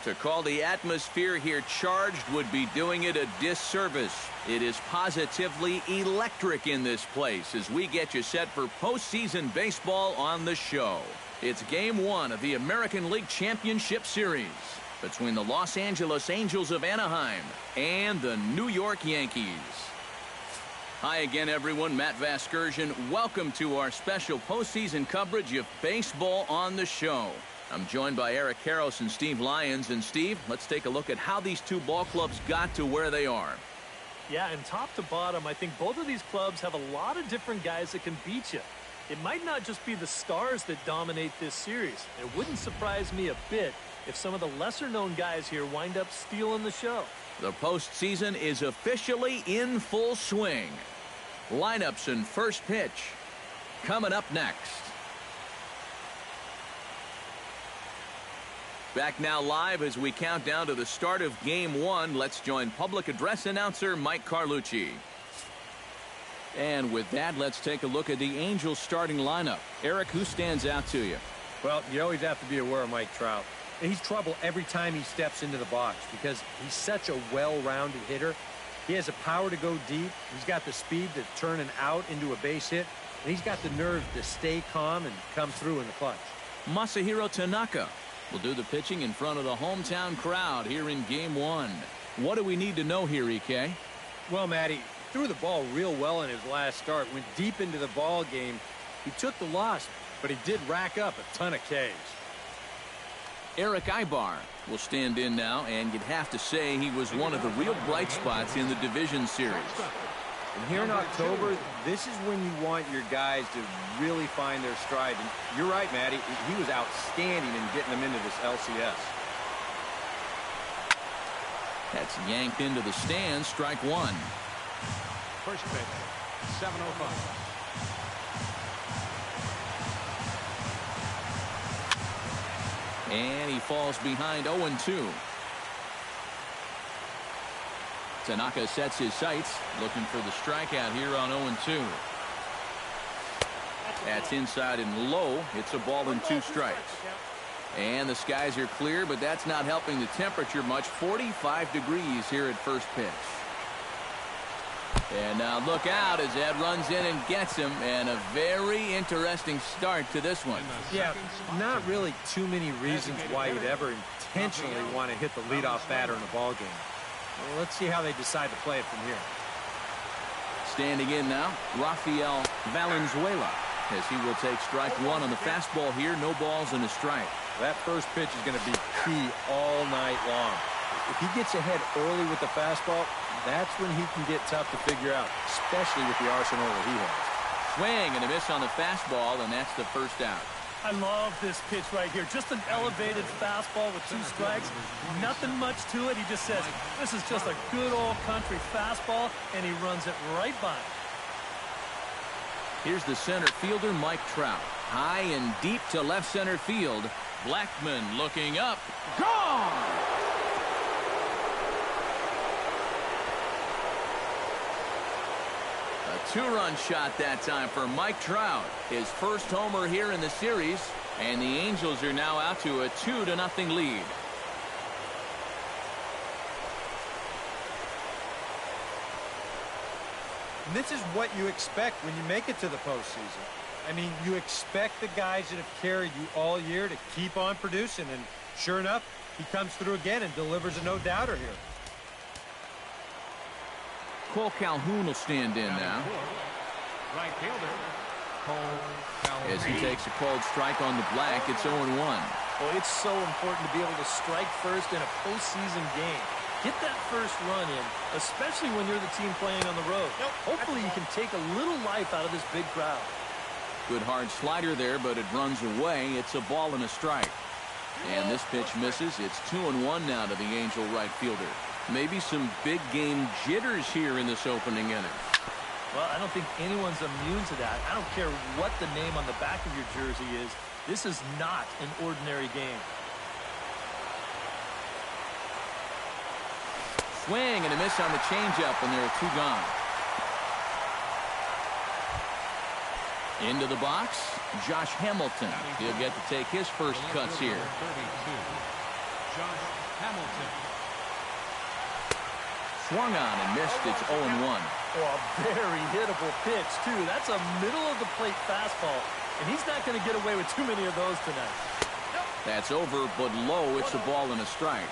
To call the atmosphere here charged would be doing it a disservice. It is positively electric in this place as we get you set for postseason baseball on the show. It's Game 1 of the American League Championship Series between the Los Angeles Angels of Anaheim and the New York Yankees. Hi again, everyone. Matt Vasgersian. Welcome to our special postseason coverage of baseball on the show. I'm joined by Eric Karros and Steve Lyons. And Steve, let's take a look at how these two ball clubs got to where they are. Yeah, and top to bottom, I think both of these clubs have a lot of different guys that can beat you. It might not just be the stars that dominate this series. It wouldn't surprise me a bit if some of the lesser-known guys here wind up stealing the show. The postseason is officially in full swing. Lineups and first pitch coming up next. Back now live as we count down to the start of Game 1. Let's join public address announcer Mike Carlucci. And with that, let's take a look at the Angels starting lineup. Eric, who stands out to you? Well, you always have to be aware of Mike Trout. He's trouble every time he steps into the box because he's such a well-rounded hitter. He has the power to go deep. He's got the speed to turn an out into a base hit. And he's got the nerve to stay calm and come through in the clutch. Masahiro Tanaka will do the pitching in front of the hometown crowd here in Game 1. What do we need to know here, EK? Well, Matty, threw the ball real well in his last start. Went deep into the ball game. He took the loss, but he did rack up a ton of Ks. Eric Ibar will stand in now, and you'd have to say he was one of the real bright spots in the division series. And here in October, this is when you want your guys to really find their stride. And you're right, Matty. He was outstanding in getting them into this LCS. That's yanked into the stands. Strike one. First pitch, 7:05. And he falls behind 0-2. Tanaka sets his sights, looking for the strikeout here on 0-2. That's inside and low. It's a ball and 2 strikes. And the skies are clear, but that's not helping the temperature much. 45 degrees here at first pitch. And now look out as Ed runs in and gets him, and a very interesting start to this one. Yeah, not really too many reasons why you'd ever intentionally want to hit the leadoff batter in a ball game. Well, let's see how they decide to play it from here. Standing in now, Rafael Valenzuela, as he will take strike one on the fastball here. No balls and a strike. That first pitch is going to be key all night long. If he gets ahead early with the fastball, that's when he can get tough to figure out, especially with the arsenal that he has. Swing and a miss on the fastball, and that's the first out. I love this pitch right here. Just an elevated fastball with 2 strikes. Nothing much to it. He just says, this is just a good old country fastball, and he runs it right by him. Here's the center fielder, Mike Trout. High and deep to left center field. Blackman looking up. Gone! A 2-run shot that time for Mike Trout. His first homer here in the series. And the Angels are now out to a 2-0 lead. And this is what you expect when you make it to the postseason. I mean, you expect the guys that have carried you all year to keep on producing. And sure enough, he comes through again and delivers a no-doubter here. Cole Calhoun will stand in now. Right fielder, Cole Calhoun. As he takes a called strike on the black, it's 0-1. Well, it's so important to be able to strike first in a postseason game. Get that first run in, especially when you're the team playing on the road. Hopefully you can take a little life out of this big crowd. Good hard slider there, but it runs away. It's a ball and a strike. And this pitch misses. It's 2-1 now to the Angel right fielder. Maybe some big game jitters here in this opening inning. Well, I don't think anyone's immune to that. I don't care what the name on the back of your jersey is. This is not an ordinary game. Swing and a miss on the changeup, and there are 2 gone. Into the box, Josh Hamilton. He'll get to take his first cuts here. Josh Hamilton. Swung on and missed. It's 0-1. Oh, a very hittable pitch, too. That's a middle-of-the-plate fastball, and he's not going to get away with too many of those tonight. That's over, but low. It's a ball and a strike.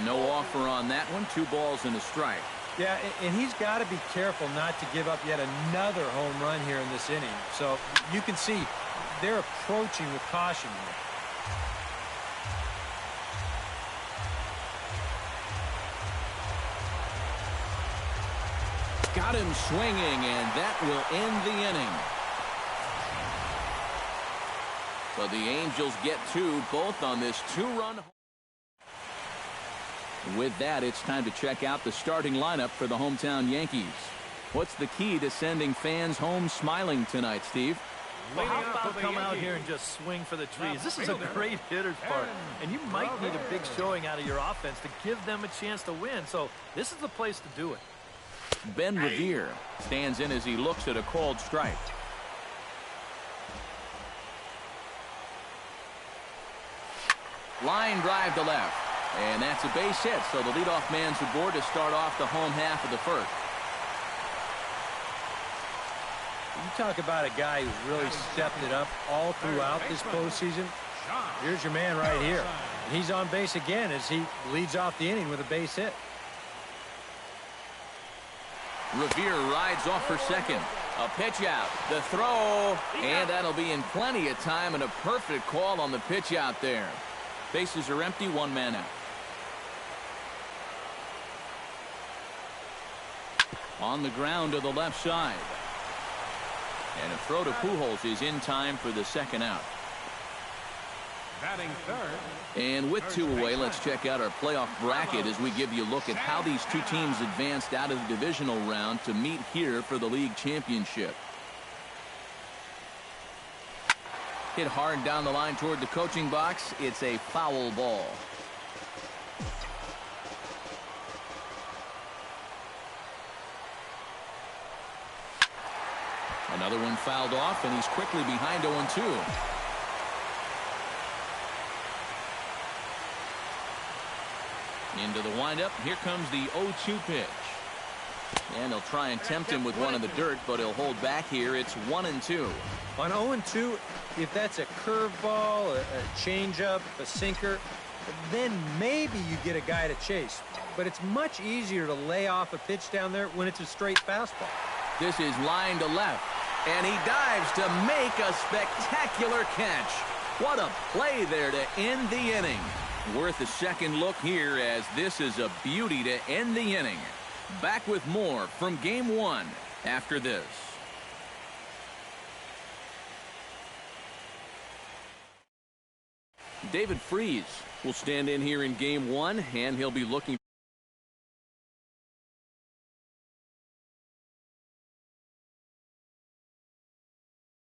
No offer on that one. 2 balls and a strike. Yeah, and he's got to be careful not to give up yet another home run here in this inning. So you can see they're approaching with caution here. Got him swinging, and that will end the inning. But the Angels get 2, both on this 2-run. With that, it's time to check out the starting lineup for the hometown Yankees. What's the key to sending fans home smiling tonight, Steve? Well, how about come out here and just swing for the trees? This is a great hitter's park, and you might need a big showing out of your offense to give them a chance to win. So this is the place to do it. Ben Revere stands in as he looks at a called strike. Line drive to left. And that's a base hit, so the leadoff man's aboard to start off the home half of the first. You talk about a guy who's really stepped it up all throughout this postseason. Here's your man right here. And he's on base again as he leads off the inning with a base hit. Revere rides off for second. A pitch out. The throw. And that'll be in plenty of time, and a perfect call on the pitch out there. Bases are empty, 1 man out. On the ground to the left side. And a throw to Pujols is in time for the second out. Batting third. And with 2 away, let's check out our playoff bracket as we give you a look at how these 2 teams advanced out of the divisional round to meet here for the league championship. Hit hard down the line toward the coaching box. It's a foul ball. Another one fouled off, and he's quickly behind 0-2. Into the windup. Here comes the 0-2 pitch. And they'll try and tempt him with one in the dirt, but he'll hold back here. It's 1-2. On 0-2, if that's a curveball, a changeup, a sinker, then maybe you get a guy to chase. But it's much easier to lay off a pitch down there when it's a straight fastball. This is line to left. And he dives to make a spectacular catch. What a play there to end the inning. Worth a second look here, as this is a beauty to end the inning. Back with more from Game 1 after this. David Freese will stand in here in Game 1, and he'll be looking